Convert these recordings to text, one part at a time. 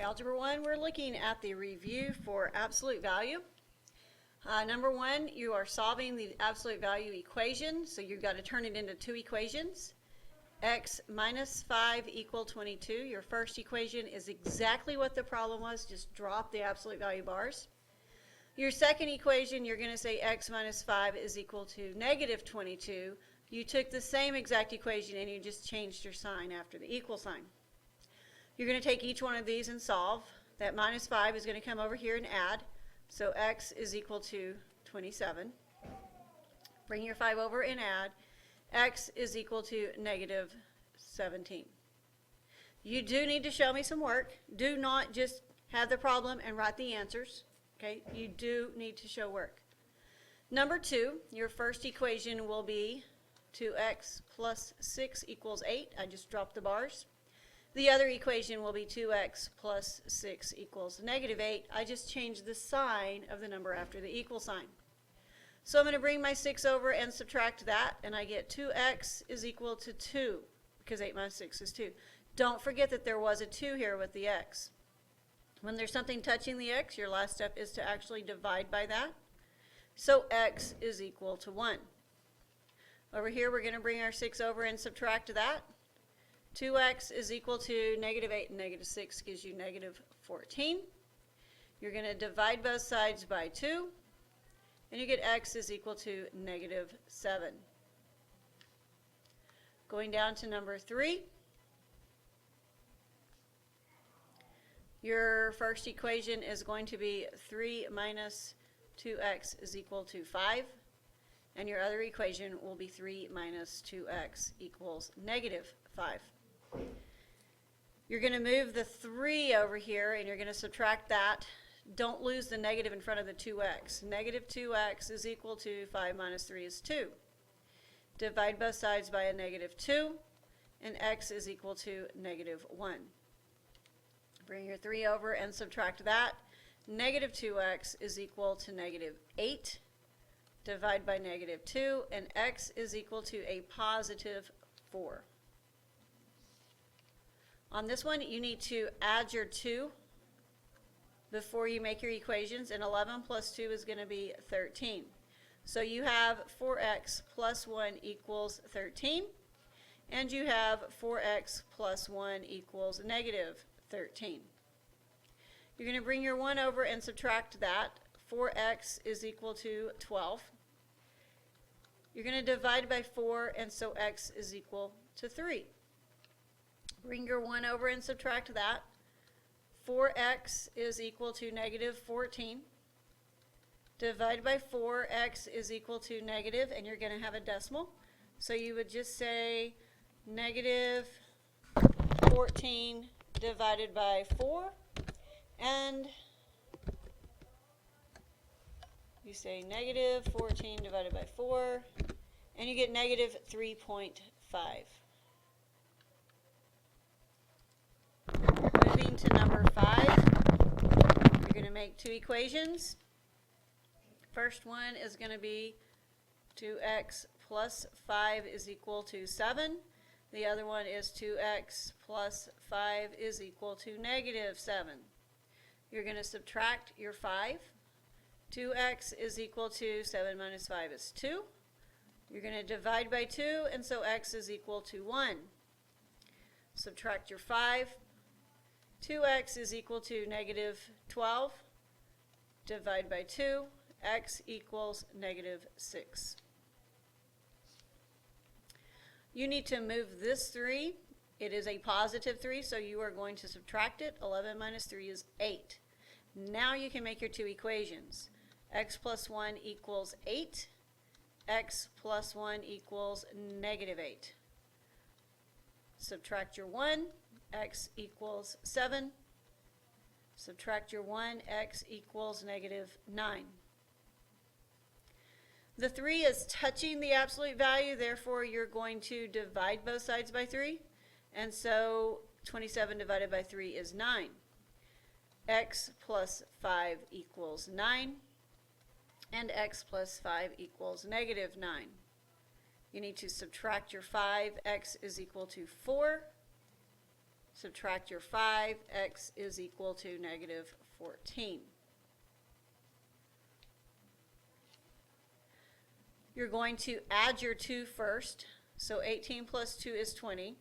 Algebra 1, we're looking at the review for absolute value. Number 1, you are solving the absolute value equation, so you've got to turn it into two equations. X minus 5 equal 22. Your first equation is exactly what the problem was, just drop the absolute value bars. Your second equation, you're going to say x minus 5 is equal to negative 22. You took the same exact equation and you just changed your sign after the equal sign. You're going to take each one of these and solve. That minus 5 is going to come over here and add. So x is equal to 27. Bring your 5 over and add. X is equal to negative 17. You do need to show me some work. Do not just have the problem and write the answers. Okay, you do need to show work. Number 2, your first equation will be 2x plus 6 equals 8. I just dropped the bars. The other equation will be 2x plus 6 equals negative 8. I just changed the sign of the number after the equal sign. So I'm going to bring my 6 over and subtract that, and I get 2x is equal to 2, because 8 minus 6 is 2. Don't forget that there was a 2 here with the x. When there's something touching the x, your last step is to actually divide by that. So x is equal to 1. Over here, we're going to bring our 6 over and subtract that. 2x is equal to negative 8 and negative 6 gives you negative 14. You're going to divide both sides by 2, and you get x is equal to negative 7. Going down to number 3. Your first equation is going to be 3 minus 2x is equal to 5. And your other equation will be 3 minus 2x equals negative 5. You're going to move the 3 over here and you're going to subtract that. Don't lose the negative in front of the 2x. Negative 2x is equal to 5 minus 3 is 2. Divide both sides by a negative 2, and x is equal to negative 1. Bring your 3 over and subtract that. Negative 2x is equal to negative 8. Divide by negative 2, and x is equal to a positive 4. On this one, you need to add your 2 before you make your equations, and 11 plus 2 is going to be 13. So you have 4x plus 1 equals 13, and you have 4x plus 1 equals negative 13. You're going to bring your 1 over and subtract that. 4x is equal to 12. You're going to divide by 4, and so x is equal to 3. Bring your 1 over and subtract that. 4x is equal to negative 14. Divide by 4, x is equal to negative, and you're going to have a decimal. So you would just say negative 14 divided by 4, and you say negative 14 divided by 4, and you get negative 3.5. Moving to number 5, you're going to make two equations. First one is going to be 2x plus 5 is equal to 7. The other one is 2x plus 5 is equal to negative 7. You're going to subtract your 5. 2x is equal to 7 minus 5 is 2. You're going to divide by 2, and so x is equal to 1. Subtract your 5. 2x is equal to negative 12. Divide by 2. X equals negative 6. You need to move this 3. It is a positive 3, so you are going to subtract it. 11 minus 3 is 8. Now you can make your two equations. X plus 1 equals 8. X plus 1 equals negative 8. Subtract your 1. X equals 7. Subtract your 1. X equals negative 9. The 3 is touching the absolute value, therefore you're going to divide both sides by 3. And so 27 divided by 3 is 9. X plus 5 equals 9. And x plus 5 equals negative 9. You need to subtract your 5. X is equal to 4. subtract your 5, x is equal to negative 14. You're going to add your 2 first. So 18 plus 2 is 20.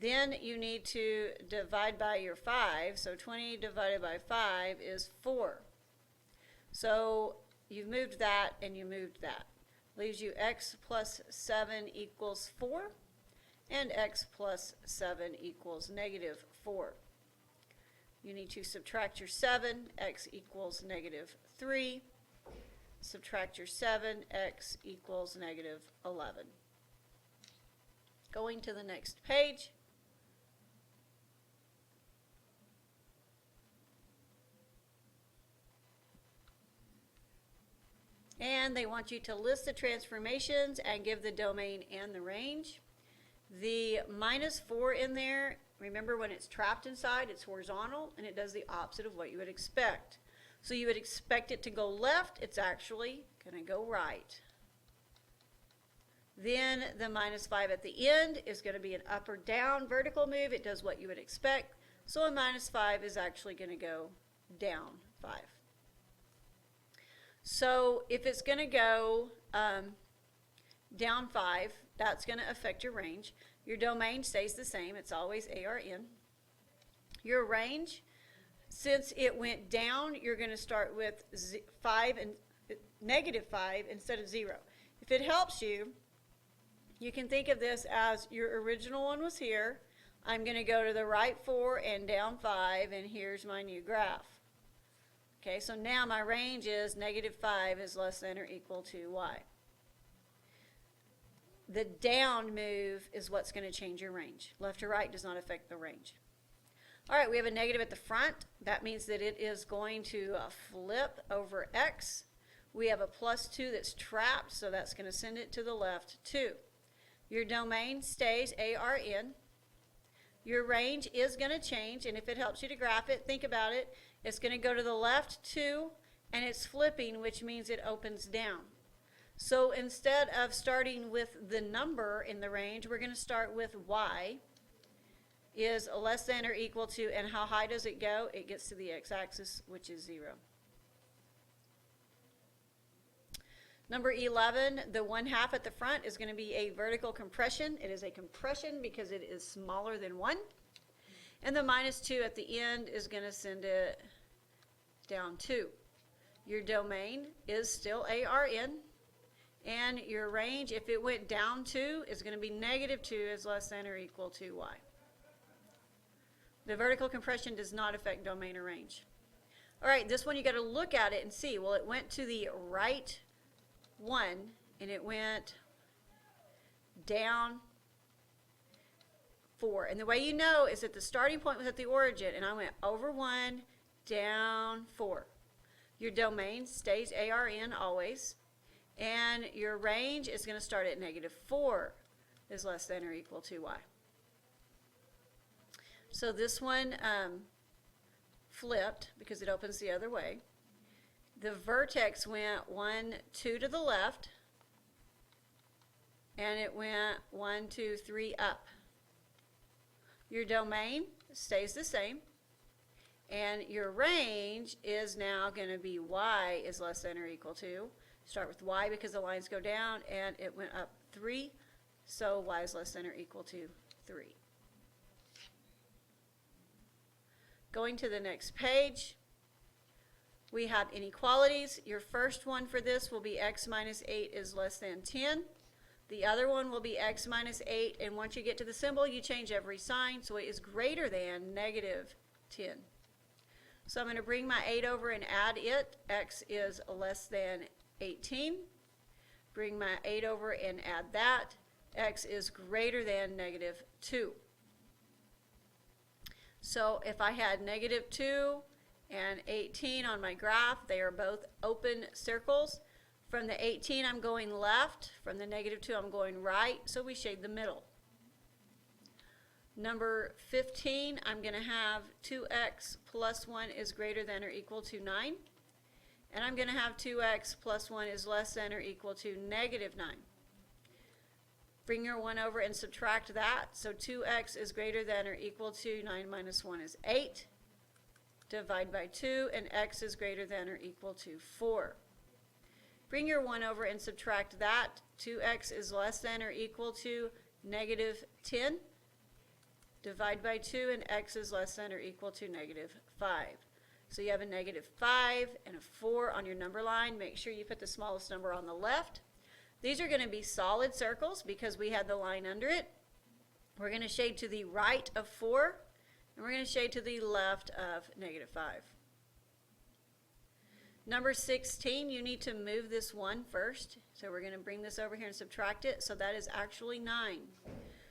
Then you need to divide by your 5. So 20 divided by 5 is 4. So you've moved that and you moved that. Leaves you x plus 7 equals 4. And x plus 7 equals negative 4. You need to subtract your 7. X equals negative 3. Subtract your 7, x equals negative 11. Going to the next page. And they want you to list the transformations and give the domain and the range. The minus 4 in there, remember when it's trapped inside, it's horizontal, and it does the opposite of what you would expect. So you would expect it to go left, it's actually going to go right. Then the minus 5 at the end is going to be an up or down vertical move. It does what you would expect. So a minus 5 is actually going to go down 5. So if it's going to go down 5, that's going to affect your range. Your domain stays the same. It's always ARN. Your range, since it went down, you're going to start with negative 5 instead of 0. If it helps you, you can think of this as your original one was here. I'm going to go to the right 4 and down 5, and here's my new graph. Okay, so now my range is negative 5 is less than or equal to y. The down move is what's going to change your range. Left to right does not affect the range. All right, we have a negative at the front. That means that it is going to flip over x. We have a plus 2 that's trapped, so that's going to send it to the left 2. Your domain stays ARN. Your range is going to change, and if it helps you to graph it, think about it. It's going to go to the left 2, and it's flipping, which means it opens down. So instead of starting with the number in the range, we're going to start with y is less than or equal to, and how high does it go? It gets to the x-axis, which is 0. Number 11, the 1/2 at the front is going to be a vertical compression. It is a compression because it is smaller than 1. And the minus 2 at the end is going to send it down 2. Your domain is still ARN. And your range, if it went down 2, is going to be negative 2 is less than or equal to y. The vertical compression does not affect domain or range. All right, this one you got to look at it and see. Well, it went to the right 1, and it went down 4. And the way you know is that the starting point was at the origin, and I went over 1, down 4. Your domain stays ARN always, and your range is going to start at negative 4 is less than or equal to y. So this one flipped because it opens the other way. The vertex went 1, 2 to the left, and it went 1, 2, 3 up. Your domain stays the same, and your range is now going to be y is less than or equal to. Start with y because the lines go down, and it went up 3, so y is less than or equal to 3. Going to the next page, we have inequalities. Your first one for this will be x minus 8 is less than 10. The other one will be x minus 8, and once you get to the symbol, you change every sign, so it is greater than negative 10. So I'm going to bring my 8 over and add it. X is less than 18. Bring my 8 over and add that. X is greater than negative 2. So if I had negative 2 and 18 on my graph, they are both open circles. From the 18, I'm going left. From the negative 2, I'm going right. So we shade the middle. Number 15, I'm going to have 2x plus 1 is greater than or equal to 9. And I'm going to have 2x plus 1 is less than or equal to negative 9. Bring your 1 over and subtract that. So 2x is greater than or equal to 9 minus 1 is 8. Divide by 2, and x is greater than or equal to 4. Bring your 1 over and subtract that. 2x is less than or equal to negative 10. Divide by 2, and x is less than or equal to negative 5. So you have a negative 5 and a 4 on your number line. Make sure you put the smallest number on the left. These are going to be solid circles because we had the line under it. We're going to shade to the right of 4, and we're going to shade to the left of negative 5. Number 16, you need to move this 1 first. So we're going to bring this over here and subtract it. So that is actually 9.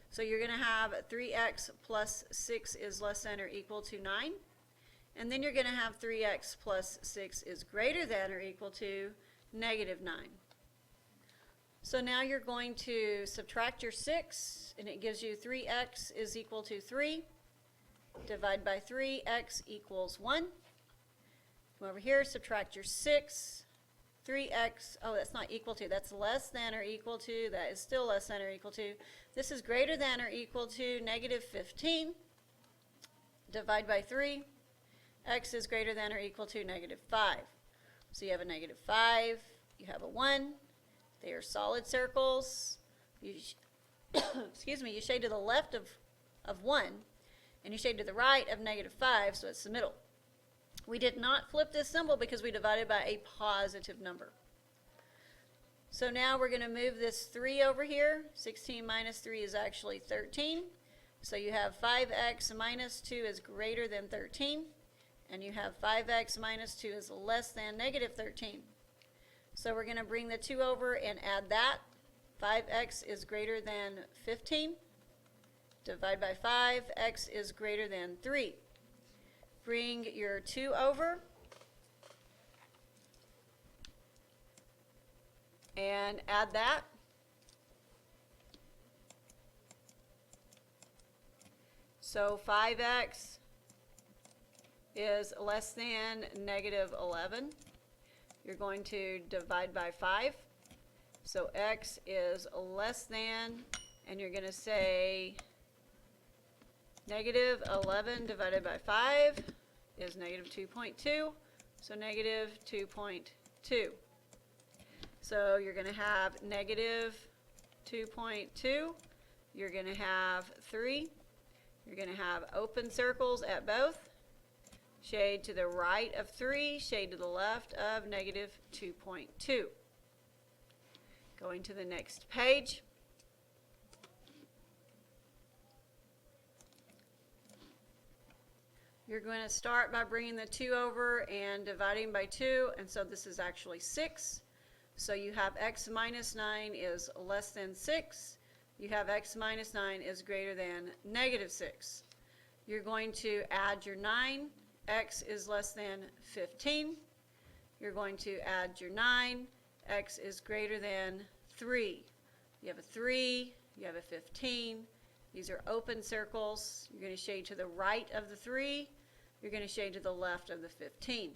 So you're going to have 3x plus 6 is less than or equal to 9. And then you're going to have 3x plus 6 is greater than or equal to negative 9. So now you're going to subtract your 6, and it gives you 3x is equal to 3. Divide by 3, x equals 1. Come over here, subtract your 6. 3x, oh, that's not equal to, that's less than or equal to, that is still less than or equal to. This is greater than or equal to negative 15. Divide by 3. X is greater than or equal to negative 5. So you have a negative 5, you have a 1. They are solid circles. You excuse me, you shade to the left of 1, and you shade to the right of negative 5, so it's the middle. We did not flip this symbol because we divided by a positive number. So now we're going to move this 3 over here. 16 minus 3 is actually 13. So you have 5x minus 2 is greater than 13. And you have 5x minus 2 is less than negative 13. So we're going to bring the 2 over and add that. 5x is greater than 15. Divide by 5, x is greater than 3. Bring your 2 over and add that. So 5x is less than negative 11. You're going to divide by 5. So x is less than, and you're going to say negative 11 divided by 5 is negative 2.2. So negative 2.2. So you're going to have negative 2.2. You're going to have 3. You're going to have open circles at both. Shade to the right of 3, shade to the left of negative 2.2. Going to the next page. You're going to start by bringing the 2 over and dividing by 2, and so this is actually 6. So you have x minus 9 is less than 6. You have x minus 9 is greater than negative 6. You're going to add your 9. X is less than 15. You're going to add your 9. X is greater than 3. You have a 3. You have a 15. These are open circles. You're going to shade to the right of the 3. You're going to shade to the left of the 15.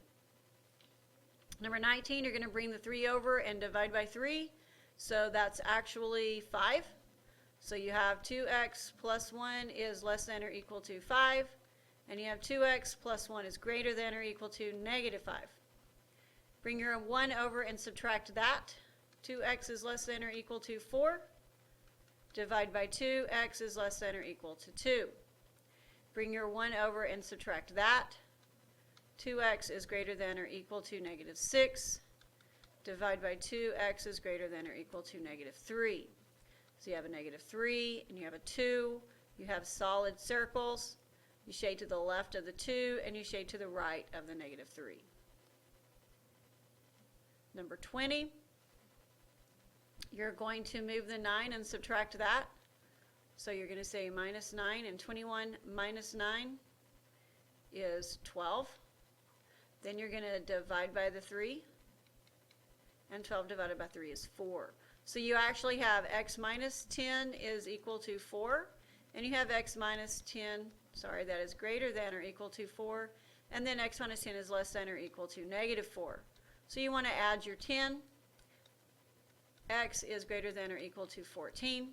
Number 19, you're going to bring the 3 over and divide by 3. So that's actually 5. So you have 2x plus 1 is less than or equal to 5. And you have 2x plus 1 is greater than or equal to negative 5. Bring your 1 over and subtract that. 2x is less than or equal to 4. Divide by 2, x is less than or equal to 2. Bring your 1 over and subtract that. 2x is greater than or equal to negative 6. Divide by 2, x is greater than or equal to negative 3. So you have a negative 3 and you have a 2. You have solid circles. You shade to the left of the 2 and you shade to the right of the negative 3. Number 20, you're going to move the 9 and subtract that. So you're going to say minus 9, and 21 minus 9 is 12. Then you're going to divide by the 3, and 12 divided by 3 is 4. So you actually have x minus 10 is equal to 4, and you have x minus 10, that is greater than or equal to 4, and then x minus 10 is less than or equal to negative 4. So you want to add your 10. X is greater than or equal to 14.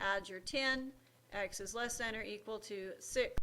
add your 10, x is less than or equal to 6.